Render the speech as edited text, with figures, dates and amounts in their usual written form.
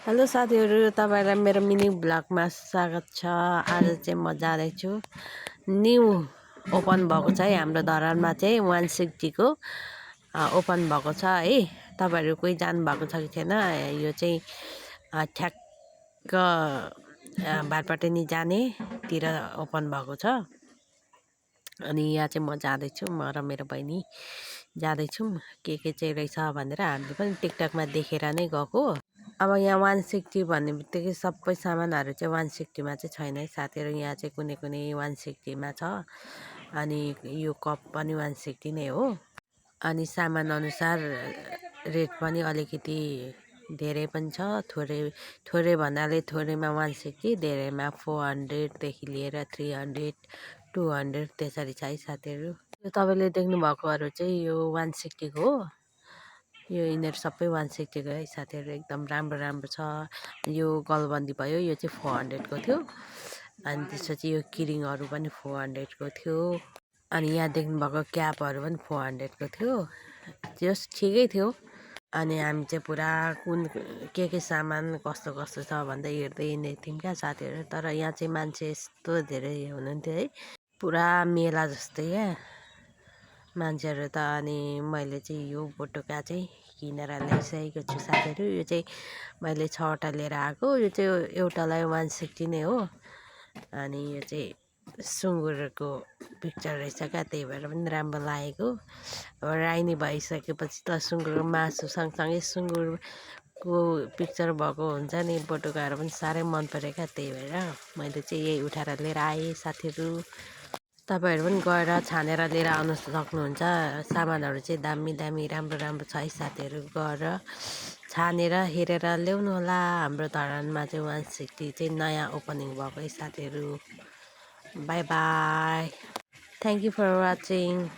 Hello साथीहरू, तपाईँलाई मेरो मिनी ब्लगमा स्वागत छ। आज चाहिँ म जाँदैछु, न्यू ओपन भएको छ है हाम्रो धरानमा चाहिँ 160 को ओपन भएको छ है। तपाईँहरू कोही जानुभएको छ कि छैन? यो चाहिँ ठ्याक्क बारपाटेनी जानेतिर ओपन भएको छ। अनि यहाँ चाहिँ म जाँदैछु, म र मेरो बहिनी जाँदैछौँ। के चाहिँ रहेछ भनेर हामीले पनि टिकटकमा देखेर नै गएको। अब यहाँ 160 भन्ने बित्तिकै सबै सामानहरू चाहिँ 160मा चाहिँ छैन है साथीहरू। यहाँ चाहिँ कुनै कुनै 160मा छ। अनि यो कप पनि 160 नै हो। अनि सामान अनुसार रेट पनि अलिकति धेरै पनि छ। थोरै भन्नाले थोरैमा 160, धेरैमा 400देखि लिएर 300, 200 त्यसरी छ है साथीहरू। यो तपाईँले देख्नुभएकोहरू चाहिँ यो 160 को हो। यो यिनीहरू सबै 160 को है साथीहरू। एकदम राम्रो छ। यो गलबन्दी भयो, यो चाहिँ 400 को थियो। अनि त्यसपछि यो किरिङहरू पनि 400 को थियो। अनि यहाँ देख्नुभएको क्यापहरू पनि 400 को थियो। जस ठिकै थियो। अनि हामी चाहिँ पुरा कुन के सामान कस्तो छ भन्दै हेर्दै हिँड्दै थियौँ क्या साथीहरू। तर यहाँ चाहिँ मान्छे यस्तो धेरै हुनुहुन्थ्यो है, पुरा मेला जस्तै क्या मान्छेहरू त। अनि मैले चाहिँ यो बोटुका चाहिँ किनेर ल्याइसकेको छु साथीहरू। यो चाहिँ मैले 6वटा लिएर आएको। यो चाहिँ एउटालाई 160 नै हो। अनि यो चाहिँ सुँगुरको पिक्चर रहेछ क्या, त्यही भएर पनि राम्रो लागेको। अब राइनी भइसकेपछि त सुँगुरको मासु सँगसँगै सुँगुरको पिक्चर भएको हुन्छ नि, बोटुकाहरू पनि साह्रै मन पऱ्यो क्या। त्यही भएर मैले चाहिँ यही उठाएर लिएर आएँ साथीहरू। तपाईँहरू पनि गएर छानेर लिएर आउनु सक्नुहुन्छ। सामानहरू चाहिँ दामी राम्रो छ है साथीहरू। गएर छानेर हेरेर ल्याउनु होला। हाम्रो धरानमा चाहिँ 160 चाहिँ नयाँ ओपनिङ भएको है साथीहरू। Bye bye, thank you for watching.